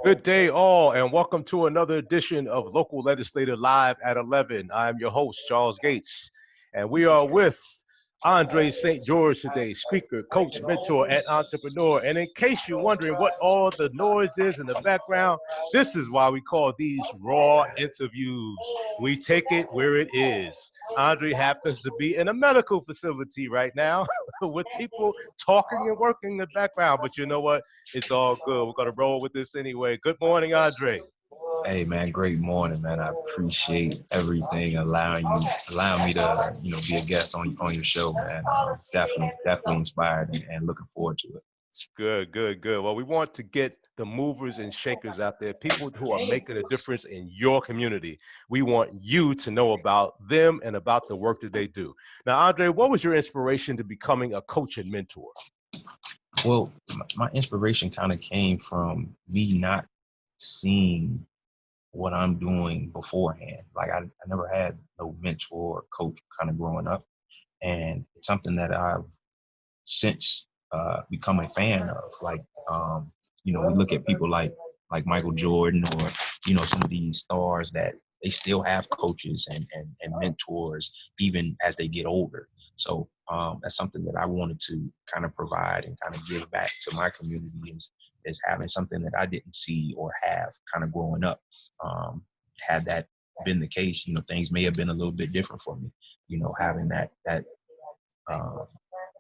Good day, all, and welcome to another edition of Local Legislator Live at 11. I'm your host, Charles Gates, and we are with Andre St. George today, speaker, coach, mentor, and entrepreneur. And in case you're wondering what all the noise is in the background, this is why we call these raw interviews. We take it where it is. Andre happens to be in a medical facility right now with people talking and working in the background, but you know what? It's all good. We're going to roll with this anyway. Good morning, Andre. Hey man, great morning, man. I appreciate everything, allowing me to, be a guest on your show, man. Definitely inspired and looking forward to it. Good, good, good. Well, we want to get the movers and shakers out there, people who are making a difference in your community. We want you to know about them and about the work that they do. Now, Andre, what was your inspiration to becoming a coach and mentor? Well, my inspiration kind of came from me not seeing what I'm doing beforehand. Like I never had no mentor or coach kind of growing up, and it's something that I've since become a fan of. We look at people like Michael Jordan or some of these stars that they still have coaches and mentors even as they get older. So that's something that I wanted to kind of provide and kind of give back to my community is having something that I didn't see or have kind of growing up. Had that been the case, things may have been a little bit different for me. Having that uh,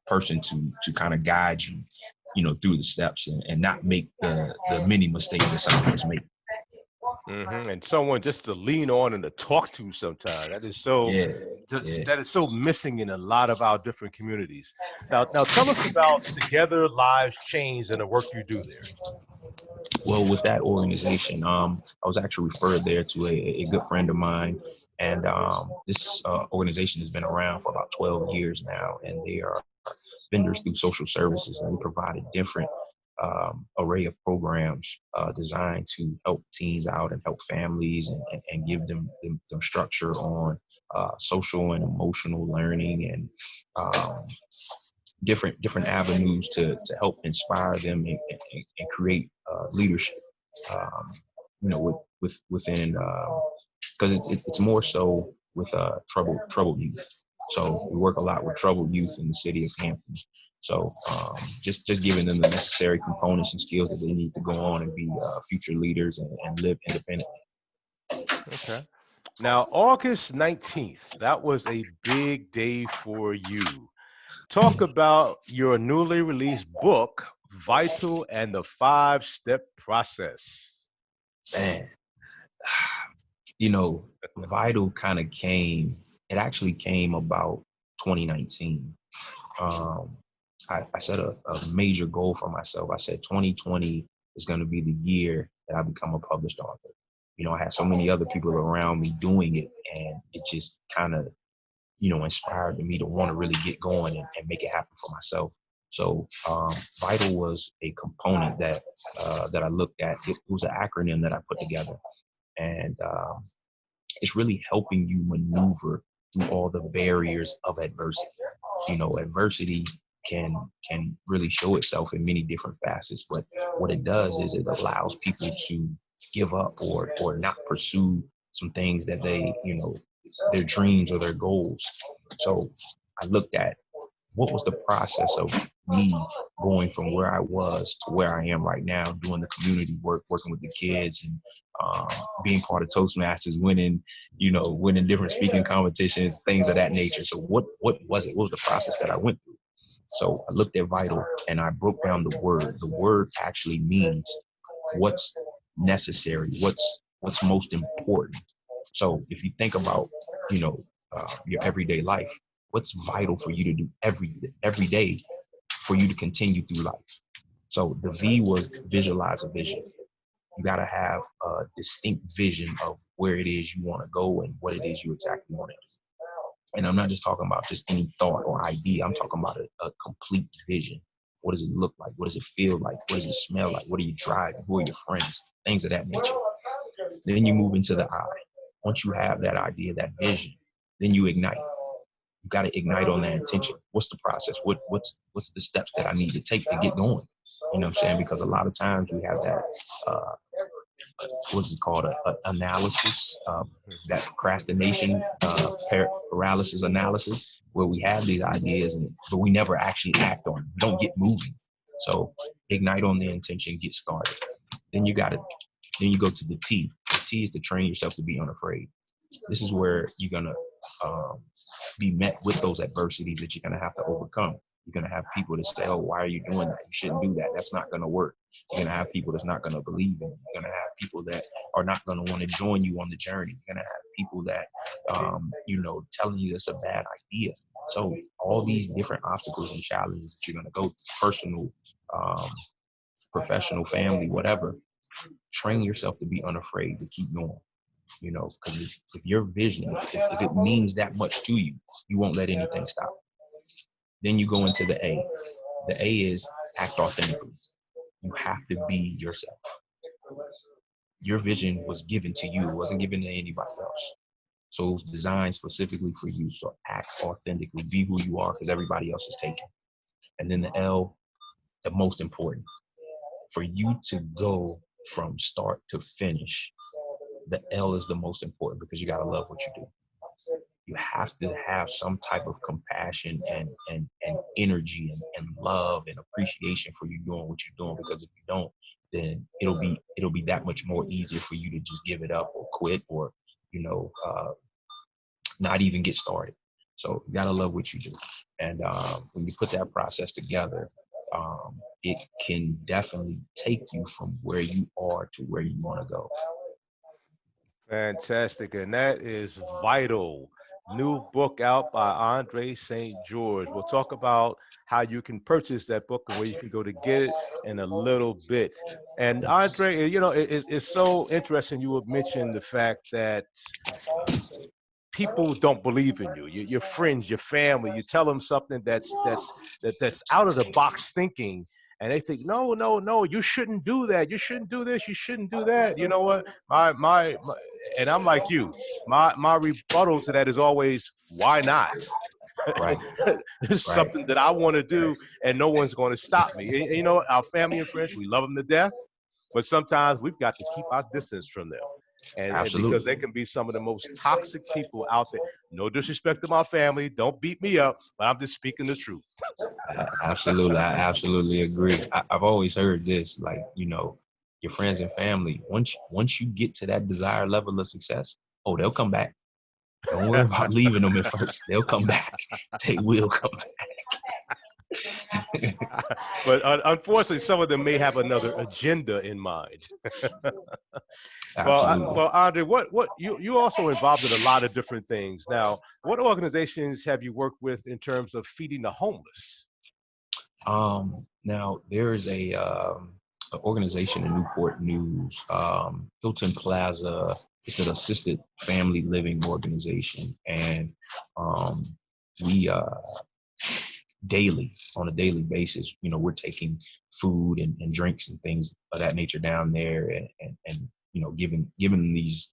person to kind of guide you, through the steps and not make the many mistakes that some of us make. And someone just to lean on and to talk to sometimes. Yeah, yeah. That is so missing in a lot of our different communities. Now tell us about Together Lives Change and the work you do there. Well, with that organization, I was actually referred there to a good friend of mine, and this organization has been around for about 12 years now, and they are vendors through social services, and we provide a different array of programs designed to help teens out and help families and give them structure on social and emotional learning and different avenues to help inspire them and create leadership. Um, within because it's more so with troubled youth. So we work a lot with troubled youth in the city of Hampton. So just giving them the necessary components and skills that they need to go on and be future leaders and live independently. Okay. Now, August 19th, that was a big day for you. Talk about your newly released book, Vital and the Five-Step Process. Man, Vital kind of it actually came about 2019. Um, I set a major goal for myself. I said 2020 is going to be the year that I become a published author. I had so many other people around me doing it, and it just kind of, inspired me to want to really get going and make it happen for myself. So Vital was a component that I looked at. It was an acronym that I put together, and it's really helping you maneuver through all the barriers of adversity. Adversity can really show itself in many different facets, but what it does is it allows people to give up or not pursue some things that their dreams or their goals. So I looked at what was the process of me going from where I was to where I am right now, doing the community work, working with the kids, and being part of Toastmasters, winning different speaking competitions, things of that nature. So what was it? What was the process that I went through? So I looked at Vital and I broke down the word. The word actually means what's necessary, what's most important. So if you think about, your everyday life, what's vital for you to do every day for you to continue through life. So the V was visualize a vision. You got to have a distinct vision of where it is you want to go and what it is you exactly want to do. And I'm not just talking about just any thought or idea. I'm talking about a complete vision. What does it look like? What does it feel like? What does it smell like? What are you driving? Who are your friends? Things of that nature. Then you move into the I. Once you have that idea, that vision, then you ignite. You got to ignite on that intention. What's the process? What's the steps that I need to take to get going? You know what I'm saying? Because a lot of times we have that, uh, what's it called, analysis, that procrastination, paralysis analysis, where we have these ideas, but we never actually act on them. We don't get moving. So ignite on the intention, get started. Then you got to, then you go to the T. The T is to train yourself to be unafraid. This is where you're going to be met with those adversities that you're going to have to overcome. You're going to have people that say, oh, why are you doing that? You shouldn't do that. That's not going to work. You're going to have people that's not going to believe in you. You're going to have people that are not going to want to join you on the journey. You're going to have people that, telling you it's a bad idea. So all these different obstacles and challenges that you're going to go through, personal, um, professional, family, whatever, train yourself to be unafraid, to keep going. Because if your vision, if it means that much to you, you won't let anything stop. Then you go into the A. The A is act authentically. You have to be yourself. Your vision was given to you. It wasn't given to anybody else. So it was designed specifically for you. So act authentically, be who you are, because everybody else is taken. And then the L, the most important, for you to go from start to finish, the L is the most important, because you got to love what you do. You have to have some type of compassion and energy and love and appreciation for you doing what you're doing, because if you don't, then it'll be that much more easier for you to just give it up or quit, or not even get started. So you gotta love what you do, and when you put that process together, it can definitely take you from where you are to where you want to go. Fantastic. And that is Vital. New book out by Andre St. George. We'll talk about how you can purchase that book and where you can go to get it in a little bit. And Andre, it's so interesting you would mention the fact that people don't believe in you. Your friends, your family, you tell them something that's out of the box thinking, and they think, no, no, no, you shouldn't do that. You shouldn't do this. You shouldn't do that. You know what? My and I'm like you. My rebuttal to that is always, why not? Right, It's right, something that I want to do, and no one's going to stop me. And, our family and friends, we love them to death, but sometimes we've got to keep our distance from them. And because absolutely. they can be some of the most toxic people out there. No disrespect to my family, don't beat me up, but I'm just speaking the truth. Absolutely, I absolutely agree. I've always heard this, like, your friends and family, once you get to that desired level of success, oh, they'll come back. Don't worry about leaving them at first. They'll come back. They will come back. But unfortunately, some of them may have another agenda in mind. Absolutely. Well, Andre, what you also involved in a lot of different things. Now, what organizations have you worked with in terms of feeding the homeless? Now there is an organization in Newport News, Hilton Plaza. It's an assisted family living organization, and um, we daily, on a daily basis, we're taking food and drinks and things of that nature down there, and giving them these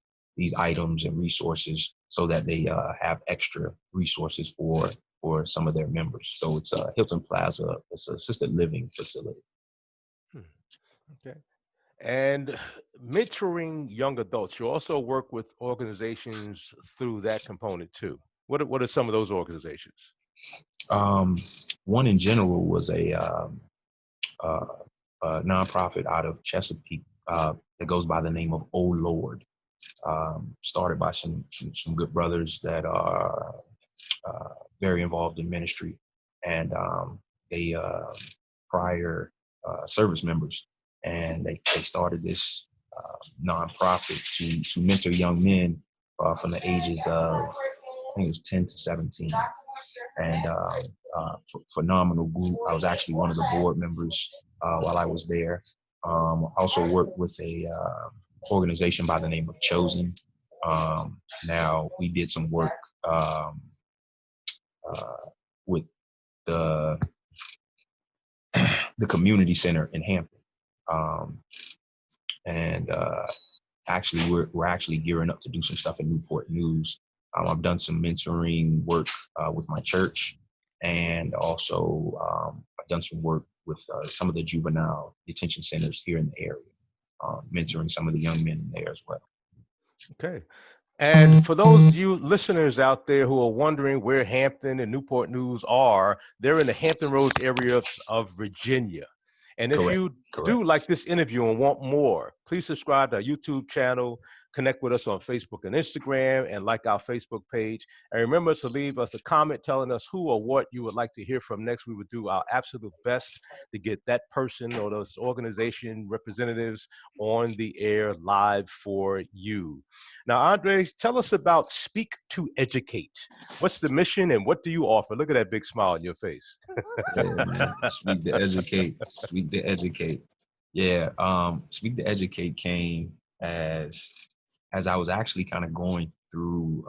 items and resources so that they have extra resources for some of their members. So it's Hilton Plaza. It's an assisted living facility. Hmm, okay. And mentoring young adults. You also work with organizations through that component too. What are some of those organizations? Um, One in general was uh, a nonprofit out of Chesapeake that goes by the name of Oh Lord. Started by some good brothers that are uh, very involved in ministry, and they prior service members, and they started this nonprofit to mentor young men from the ages of, I think it was 10 to 17, and phenomenal group. I was actually one of the board members while I was there. Also worked with a organization by the name of Chosen. Now we did some work uh, with the the community center in Hampton, um, and actually we're actually gearing up to do some stuff in Newport News. I've done some mentoring work with my church, and also I've done some work with some of the juvenile detention centers here in the area, mentoring some of the young men in there as well. Okay. And for those of you listeners out there who are wondering where Hampton and Newport News are, they're in the Hampton Roads area of Virginia. And if Correct. you Correct. do like this interview and want more, please subscribe to our YouTube channel, connect with us on Facebook and Instagram, and like our Facebook page. And remember to leave us a comment telling us who or what you would like to hear from next. We would do our absolute best to get that person or those organization representatives on the air live for you. Now, Andre, tell us about Speak to Educate. What's the mission and what do you offer? Look at that big smile on your face. Yeah, man. Speak to educate. Speak to educate. Yeah. Speak to educate came as as I was actually kind of going through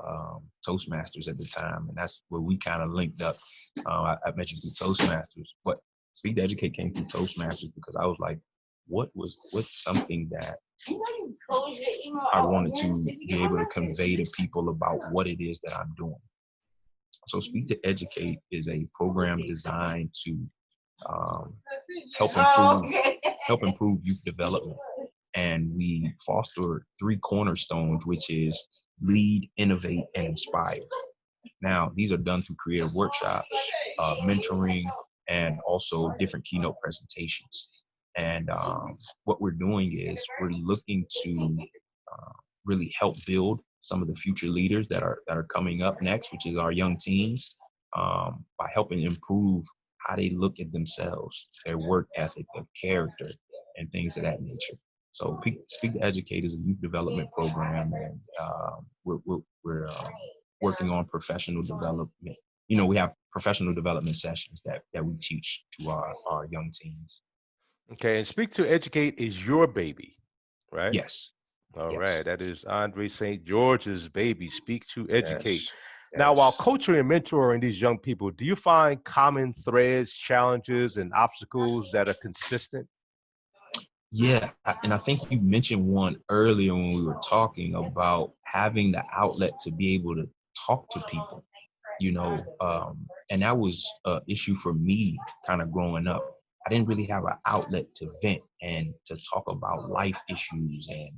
Toastmasters at the time, and that's where we kind of linked up. I met you through Toastmasters, but Speak to Educate came through Toastmasters because I was like, what's something that I wanted to be able to convey to people about what it is that I'm doing. So Speak to Educate is a program designed to um, help improve youth development. And we foster three cornerstones, which is lead, innovate, and inspire. Now, these are done through creative workshops, mentoring, and also different keynote presentations. And what we're doing is we're looking to really help build some of the future leaders that are coming up next, which is our young teens, by helping improve how they look at themselves, their work ethic, their character, and things of that nature. So Speak to Educate is a youth development program, and we're working on professional development. We have professional development sessions that we teach to our young teens. Okay, and Speak to Educate is your baby, right? Yes, All right, yes, that is Andre St. George's baby, Speak to Educate. yes, Now, while yes. coaching and mentoring these young people, do you find common threads, challenges, and obstacles that are consistent? Yeah, and I think you mentioned one earlier when we were talking about having the outlet to be able to talk to people, and that was an issue for me kind of growing up. I didn't really have an outlet to vent and to talk about life issues and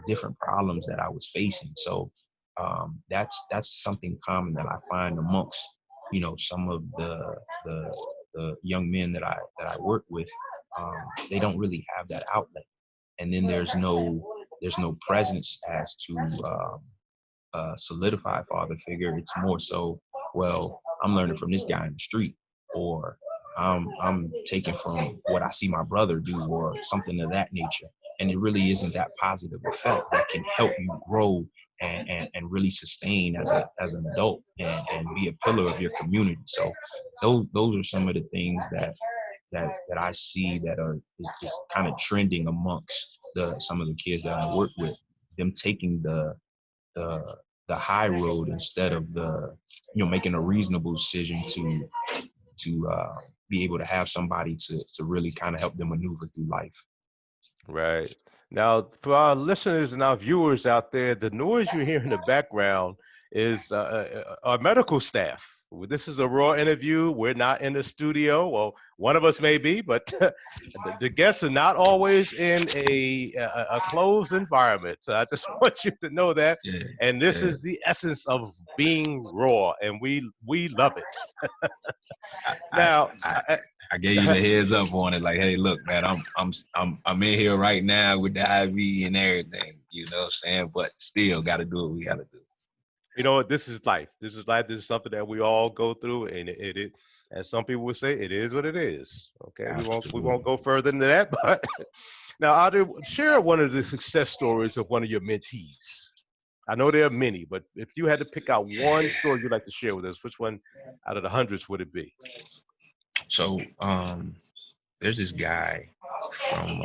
different problems that I was facing. So that's something common that I find amongst some of the young men that I work with. They don't really have that outlet, and then there's no presence as to solidified father figure. It's more so, well, I'm learning from this guy in the street, or I'm taking from what I see my brother do, or something of that nature. And it really isn't that positive effect that can help you grow and really sustain as an adult and be a pillar of your community. So those are some of the things that I see that is kind of trending amongst some of the kids that I work with, them taking the the high road instead of making a reasonable decision to be able to have somebody to really kind of help them maneuver through life. Right. Now, for our listeners and our viewers out there, the noise you hear in the background is our medical staff. This is a raw interview. We're not in the studio. Well, one of us may be, but the guests are not always in a closed environment. So I just want you to know that. Yeah, And this yeah. is the essence of being raw, and we love it. I, Now, I I gave you the heads up on it, like, hey, look, man, I'm in here right now with the IV and everything, you know what I'm saying? But still gotta do what we gotta do. you know what? This is life. This is life. This is something that we all go through, and it as some people would say, it is what it is. Okay, we won't Absolutely. go further than that. But now, Audrey, share one of the success stories of one of your mentees. I know there are many, but if you had to pick out one story you'd like to share with us, which one out of the hundreds would it be? So there's this guy from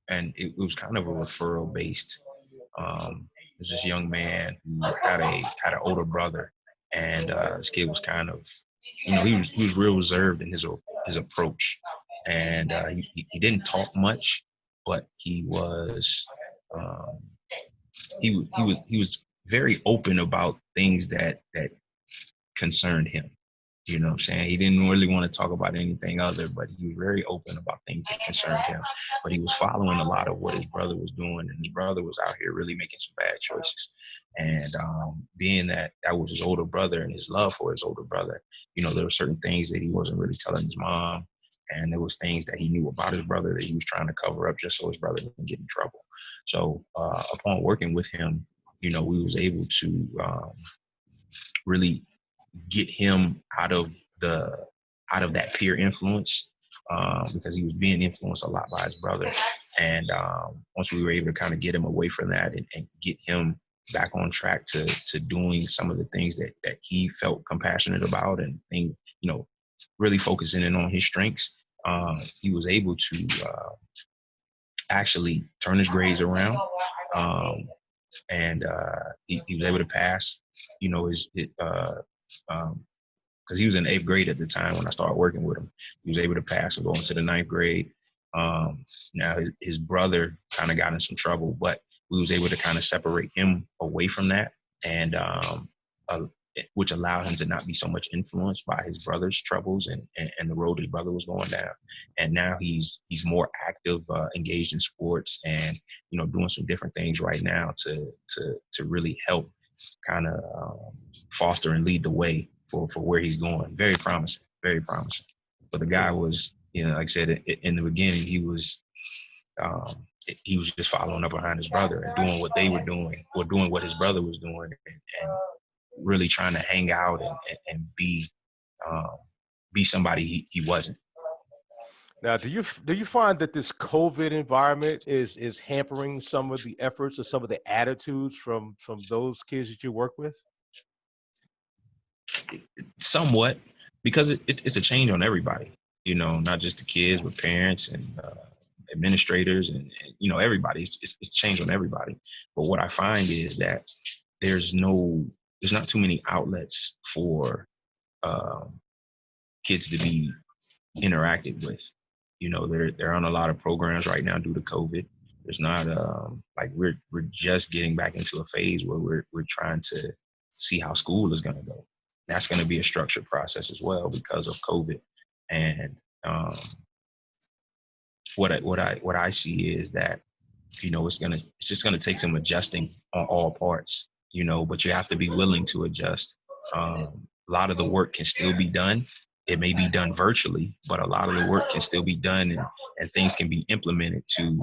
and it was kind of a referral based. There's this young man who had an older brother, and this kid was kind of, he was real reserved in his approach, and he didn't talk much, but um, he was very open about things that concerned him, You know what I'm saying? He didn't really want to talk about anything other, but he was very open about things that concerned him. But he was following a lot of what his brother was doing, and his brother was out here really making some bad choices. And being that that was his older brother and his love for his older brother, you know, there were certain things that he wasn't really telling his mom, and there was things that he knew about his brother that he was trying to cover up just so his brother didn't get in trouble. So upon working with him, you know, we was able to really get him the out of that peer influence, because he was being influenced a lot by his brother. And once we were able to kind of get him away from that and get him back on track to doing some of the things that he felt compassionate about and things, you know, really focusing in on his strengths, he was able to actually turn his grades around. Um, and he was able to pass, you know, um, because he was in eighth grade at the time when I started working with him. He was able to pass and go into the ninth grade. Now his brother kind of got in some trouble, but we was able to kind of separate him away from that, and uh, which allowed him to not be so much influenced by his brother's troubles and the road his brother was going down. And now he's more active, engaged in sports, and you know doing some different things right now to really help kind of foster and lead the way for where he's going. Very promising, very promising. But the guy was, you know, like I said, in the beginning, um, he was just following up behind his brother and doing what they were doing or doing what his brother was doing, and really trying to hang out and um, be somebody he wasn't. Now, do you find that this COVID environment is hampering some of the efforts or some of the attitudes from those kids that you work with? Somewhat, because it's a change on everybody, you know, not just the kids but parents and administrators and you know everybody. It's change on everybody. But what I find is that there's no there's not too many outlets for um, kids to be interacted with. You know, they're on a lot of programs right now due to COVID. There's not like we're just getting back into a phase where we're trying to see how school is going to go. That's going to be a structured process as well because of COVID. And um, what I see is that you know it's just gonna take some adjusting on all parts, you know, but you have to be willing to adjust. A lot of the work can still be done. It may be done virtually, but a lot of the work can still be done, and things can be implemented to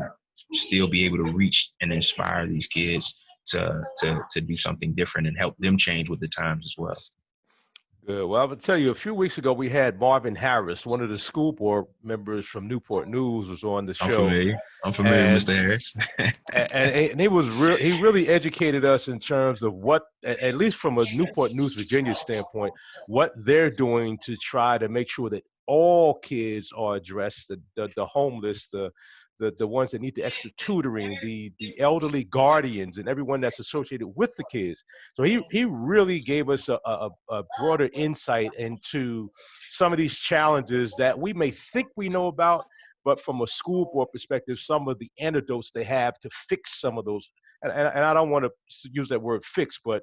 still be able to reach and inspire these kids to do something different and help them change with the times as well. Good. Well, I would tell you, a few weeks ago we had Marvin Harris, one of the school board members from Newport News, was on the I'm show, familiar. I'm familiar, and Mr. Harris. and he was real. He really educated us in terms of what, at least from a Newport News, Virginia standpoint, what they're doing to try to make sure that all kids are addressed, the homeless, the ones that need the extra tutoring, the elderly guardians, and everyone that's associated with the kids. So he really gave us a broader insight into some of these challenges that we may think we know about, but from a school board perspective, some of the antidotes they have to fix some of those, and I don't want to use that word fix, but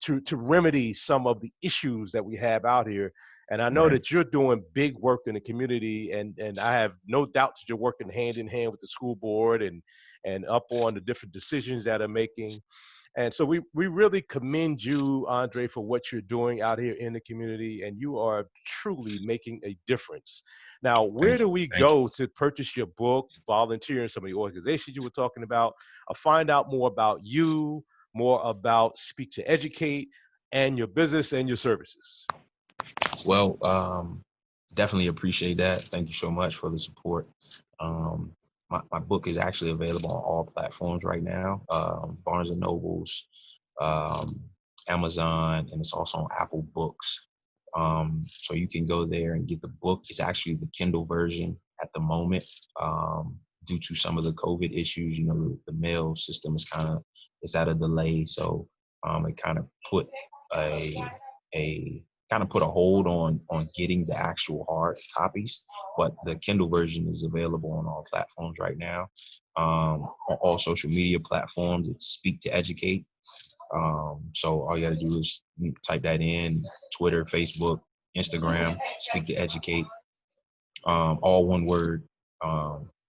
to remedy some of the issues that we have out here. And I know Right. that you're doing big work in the community, and I have no doubt that you're working hand in hand with the school board and up on the different decisions that are making. And so we really commend you, Andre, for what you're doing out here in the community, and you are truly making a difference. Now, where Thank do you. we Thank you. go to purchase your book, volunteer in some of the organizations you were talking about, or find out more about you, more about Speak to Educate, and your business and your services? Well, definitely appreciate that. Thank you so much for the support. Um, my book is actually available on all platforms right now. Barnes and Nobles, um, Amazon, and it's also on Apple Books. So you can go there and get the book. It's actually the Kindle version at the moment. Due to some of the COVID issues, you know, the mail system is it's at a delay. So it kind of put a a put a hold on getting the actual hard copies, but the Kindle version is available on all platforms right now. On all social media platforms, it's Speak to Educate. So all you got to do is you type that in: Twitter, Facebook, Instagram, Speak to Educate, all one word.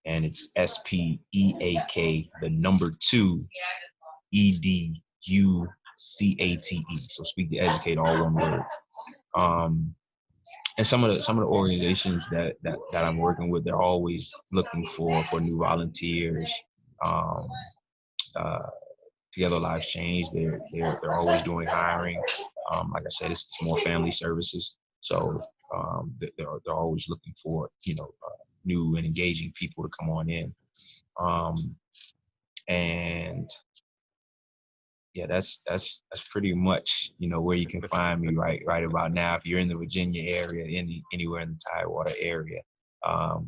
And it's SPEAK, the number two EDUCATE. So Speak to Educate, all one word. And some of the organizations that I'm working with, they're always looking for new volunteers. Um, uh, Together Lives Change, they're always doing hiring. Like I said, it's more family services, so they're always looking for new and engaging people to come on in. Um, and yeah, that's pretty much where you can find me right about now. If you're in the Virginia area, anywhere in the Tidewater area,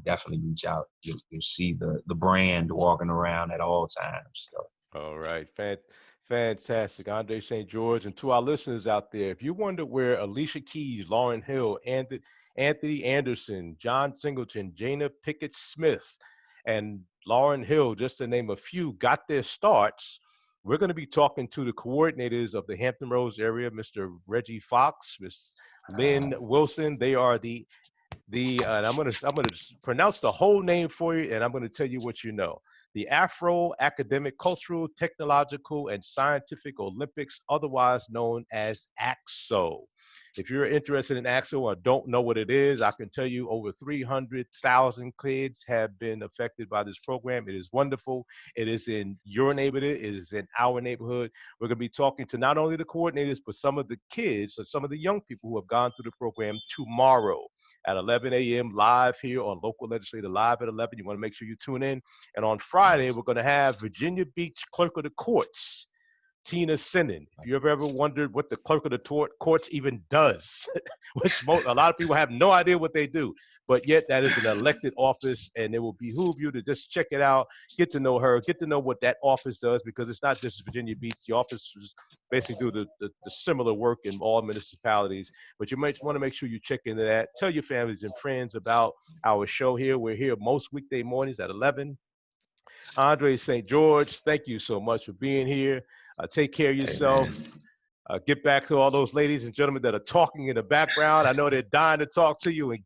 definitely reach out. You'll see the brand walking around at all times. So. All right, fantastic. Andre St. George. And to our listeners out there, if you wonder where Alicia Keys, Lauren Hill, Anthony Anderson, John Singleton, Jana Pickett Smith, and Lauren Hill, just to name a few, got their starts, we're going to be talking to the coordinators of the Hampton Roads area, Mr. Reggie Fox, Miss Lynn Wilson. They are and I'm gonna pronounce the whole name for you, and I'm gonna tell you what you know. The Afro Academic, Cultural, Technological, and Scientific Olympics, otherwise known as AXO. If you're interested in AXO or don't know what it is, I can tell you over 300,000 kids have been affected by this program. It is wonderful. It is in your neighborhood. It is in our neighborhood. We're going to be talking to not only the coordinators, but some of the kids or some of the young people who have gone through the program tomorrow at 11 a.m. live here on Local Legislator Live at 11. You want to make sure you tune in. And on Friday, we're going to have Virginia Beach Clerk of the Courts, Tina Sinnen. If you ever wondered what the clerk of the courts even does, which a lot of people have no idea what they do, but yet that is an elected office, and it will behoove you to just check it out, get to know her, get to know what that office does, because it's not just Virginia Beach. The officers basically do the similar work in all municipalities, but you might want to make sure you check into that. Tell your families and friends about our show here. We're here most weekday mornings at 11. Andre St. George, thank you so much for being here. Take care of Hey, man. yourself. Get back to all those ladies and gentlemen that are talking in the background. I know they're dying to talk to you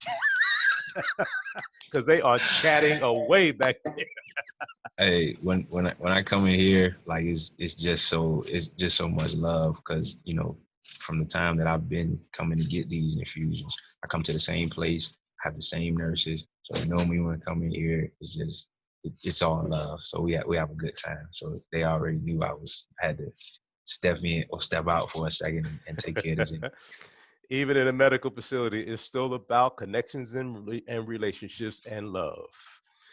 because they are chatting away back there. Hey, when I come in here, like it's just so much love because from the time that I've been coming to get these infusions, I come to the same place, have the same nurses, so they know me when I come in here. It's all love. So we have a good time. So they already knew I had to step in or step out for a second and take care of this. Even in a medical facility, it's still about connections and relationships and love.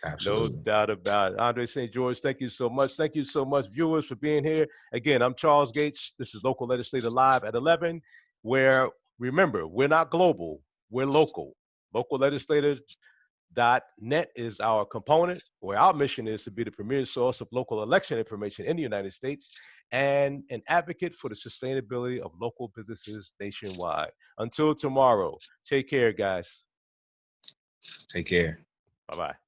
No Absolutely. doubt about it. Andre St. George, thank you so much. Thank you so much, viewers, for being here. Again, I'm Charles Gates. This is Local Legislator Live at 11, where, remember, we're not global, we're local. Local Legislator net is our component, where our mission is to be the premier source of local election information in the United States and an advocate for the sustainability of local businesses nationwide. Until tomorrow, take care, guys. Take care. Bye bye.